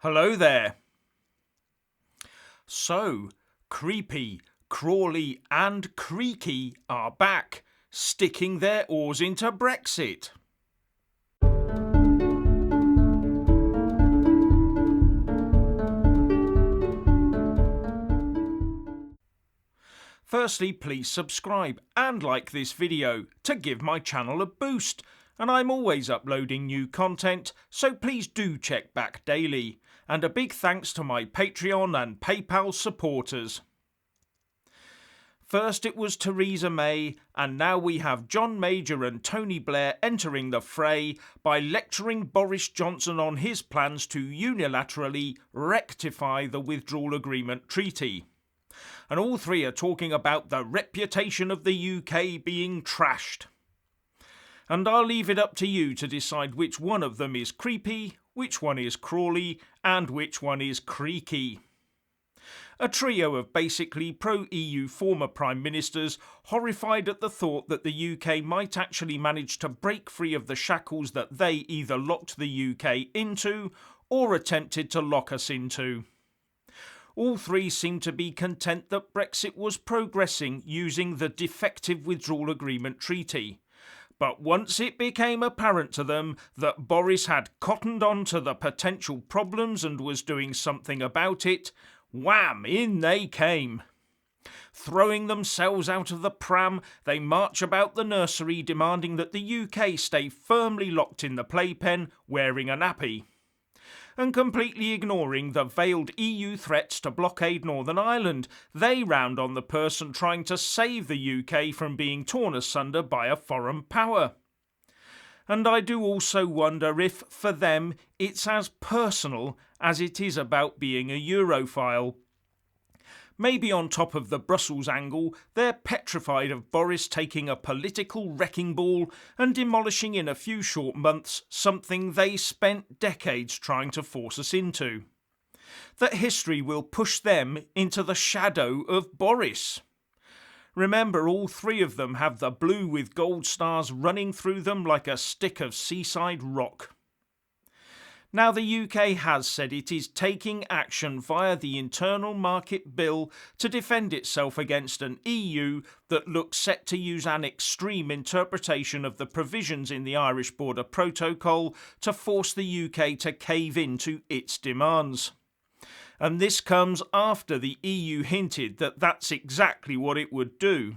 Hello there. So, Creepy, Crawley and Creaky are back, sticking their oars into Brexit. Firstly, please subscribe and like this video to give my channel a boost, and I'm always uploading new content, so please do check back daily. And a big thanks to my Patreon and PayPal supporters. First it was Theresa May, and now we have John Major and Tony Blair entering the fray by lecturing Boris Johnson on his plans to unilaterally rectify the Withdrawal Agreement Treaty. And all three are talking about the reputation of the UK being trashed. And I'll leave it up to you to decide which one of them is creepy, which one is Crawley, and which one is Creaky. A trio of basically pro-EU former Prime Ministers horrified at the thought that the UK might actually manage to break free of the shackles that they either locked the UK into or attempted to lock us into. All three seem to be content that Brexit was progressing using the defective Withdrawal Agreement Treaty. But once it became apparent to them that Boris had cottoned on to the potential problems and was doing something about it, wham, in they came. Throwing themselves out of the pram, they march about the nursery demanding that the UK stay firmly locked in the playpen, wearing a nappy. And completely ignoring the veiled EU threats to blockade Northern Ireland, they round on the person trying to save the UK from being torn asunder by a foreign power. And I do also wonder if, for them, it's as personal as it is about being a Europhile. Maybe on top of the Brussels angle, they're petrified of Boris taking a political wrecking ball and demolishing in a few short months something they spent decades trying to force us into. That history will push them into the shadow of Boris. Remember, all three of them have the blue with gold stars running through them like a stick of seaside rock. Now, the UK has said it is taking action via the Internal Market Bill to defend itself against an EU that looks set to use an extreme interpretation of the provisions in the Irish Border Protocol to force the UK to cave in to its demands. And this comes after the EU hinted that that's exactly what it would do.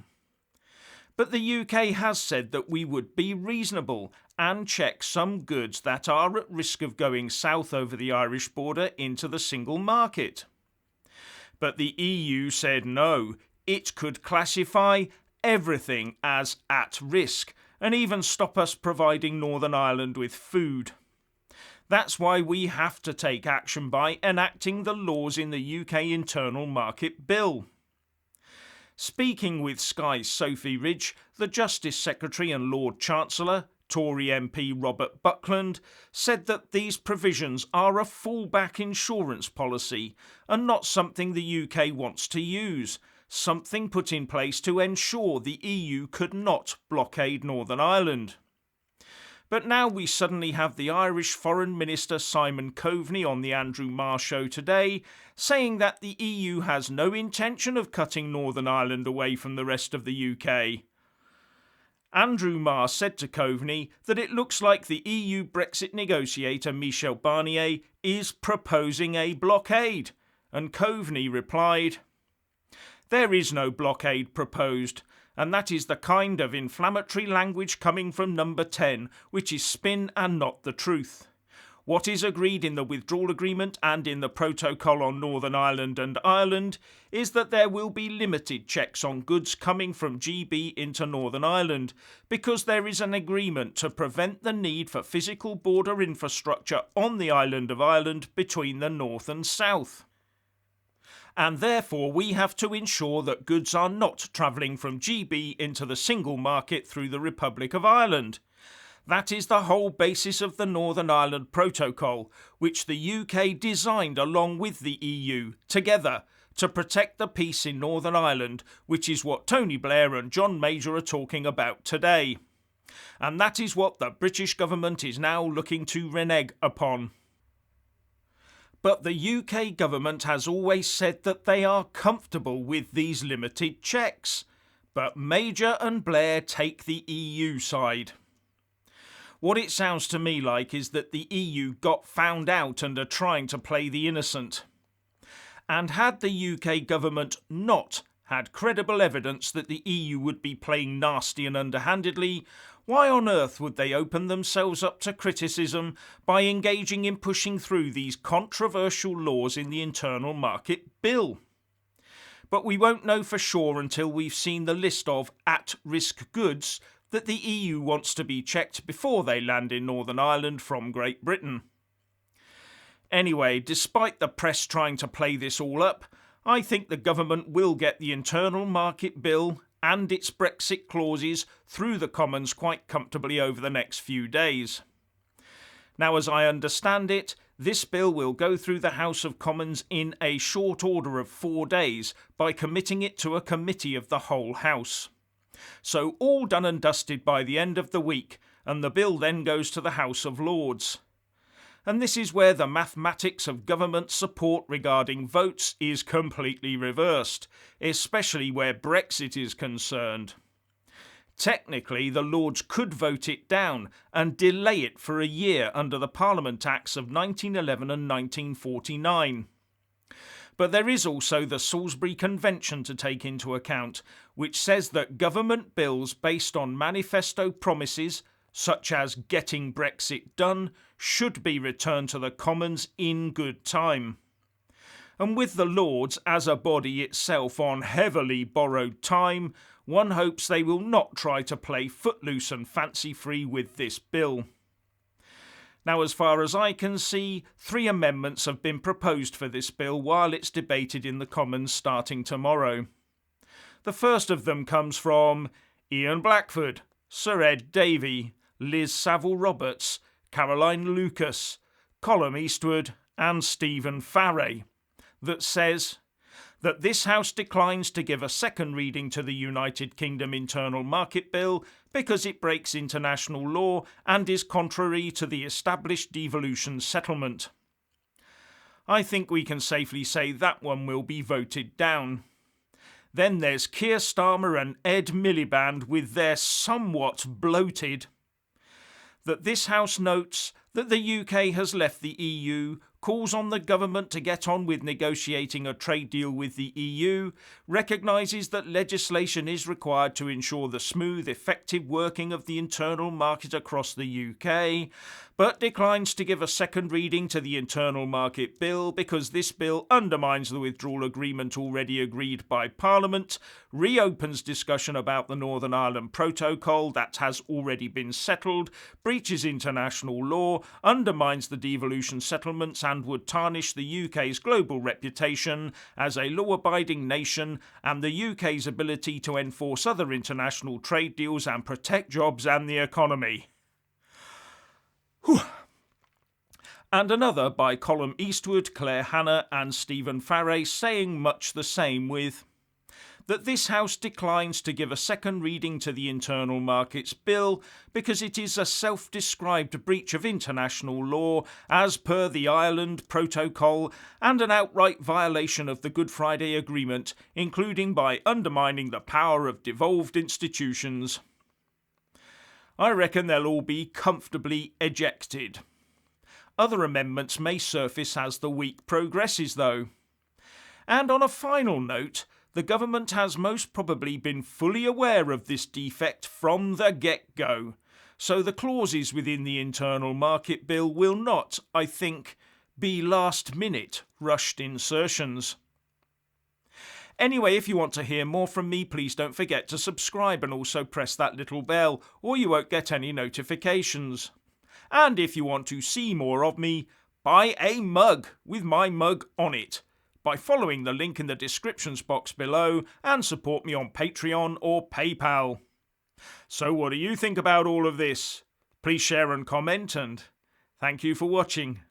But the UK has said that we would be reasonable and check some goods that are at risk of going south over the Irish border into the single market. But the EU said no, it could classify everything as at risk and even stop us providing Northern Ireland with food. That's why we have to take action by enacting the laws in the UK Internal Market Bill. Speaking with Sky's Sophie Ridge, the Justice Secretary and Lord Chancellor, Tory MP Robert Buckland, said that these provisions are a fallback insurance policy and not something the UK wants to use, something put in place to ensure the EU could not blockade Northern Ireland. But now we suddenly have the Irish Foreign Minister Simon Coveney on the Andrew Marr show today, saying that the EU has no intention of cutting Northern Ireland away from the rest of the UK. Andrew Marr said to Coveney that it looks like the EU Brexit negotiator Michel Barnier is proposing a blockade, and Coveney replied, "There is no blockade proposed, and that is the kind of inflammatory language coming from number 10, which is spin and not the truth. What is agreed in the Withdrawal Agreement and in the Protocol on Northern Ireland and Ireland is that there will be limited checks on goods coming from GB into Northern Ireland, because there is an agreement to prevent the need for physical border infrastructure on the island of Ireland between the north and south. And therefore we have to ensure that goods are not travelling from GB into the single market through the Republic of Ireland. That is the whole basis of the Northern Ireland Protocol, which the UK designed along with the EU, together, to protect the peace in Northern Ireland, which is what Tony Blair and John Major are talking about today. And that is what the British government is now looking to renege upon. But the UK government has always said that they are comfortable with these limited checks. But Major and Blair take the EU side. What it sounds to me like is that the EU got found out and are trying to play the innocent. And had the UK government not had credible evidence that the EU would be playing nasty and underhandedly, why on earth would they open themselves up to criticism by engaging in pushing through these controversial laws in the Internal Market Bill? But we won't know for sure until we've seen the list of at-risk goods that the EU wants to be checked before they land in Northern Ireland from Great Britain. Anyway, despite the press trying to play this all up, I think the government will get the Internal Market Bill and its Brexit clauses through the Commons quite comfortably over the next few days. Now, as I understand it, this bill will go through the House of Commons in a short order of 4 days by committing it to a committee of the whole House. So all done and dusted by the end of the week, and the bill then goes to the House of Lords. And this is where the mathematics of government support regarding votes is completely reversed, especially where Brexit is concerned. Technically, the Lords could vote it down and delay it for a year under the Parliament Acts of 1911 and 1949. But there is also the Salisbury Convention to take into account, which says that government bills based on manifesto promises, such as getting Brexit done, should be returned to the Commons in good time. And with the Lords as a body itself on heavily borrowed time, one hopes they will not try to play footloose and fancy-free with this bill. Now, as far as I can see, 3 amendments have been proposed for this bill while it's debated in the Commons starting tomorrow. The first of them comes from Ian Blackford, Sir Ed Davey, Liz Saville-Roberts, Caroline Lucas, Colm Eastwood and Stephen Fray, that says that this House declines to give a second reading to the United Kingdom Internal Market Bill because it breaks international law and is contrary to the established devolution settlement. I think we can safely say that one will be voted down. Then there's Keir Starmer and Ed Miliband with their somewhat bloated that this House notes that the UK has left the EU, calls on the government to get on with negotiating a trade deal with the EU, recognises that legislation is required to ensure the smooth, effective working of the internal market across the UK, but declines to give a second reading to the Internal Market Bill because this bill undermines the withdrawal agreement already agreed by Parliament, reopens discussion about the Northern Ireland Protocol that has already been settled, breaches international law, undermines the devolution settlements and would tarnish the UK's global reputation as a law-abiding nation and the UK's ability to enforce other international trade deals and protect jobs and the economy. Whew. And another by Colm Eastwood, Claire Hanna and Stephen Fray saying much the same with that this House declines to give a second reading to the Internal Markets Bill because it is a self-described breach of international law as per the Ireland Protocol and an outright violation of the Good Friday Agreement, including by undermining the power of devolved institutions. I reckon they'll all be comfortably ejected. Other amendments may surface as the week progresses though. And on a final note, the government has most probably been fully aware of this defect from the get-go, so the clauses within the Internal Market Bill will not, I think, be last-minute rushed insertions. Anyway, if you want to hear more from me, please don't forget to subscribe and also press that little bell, or you won't get any notifications. And if you want to see more of me, buy a mug with my mug on it by following the link in the descriptions box below and support me on Patreon or PayPal. So what do you think about all of this? Please share and comment, and thank you for watching.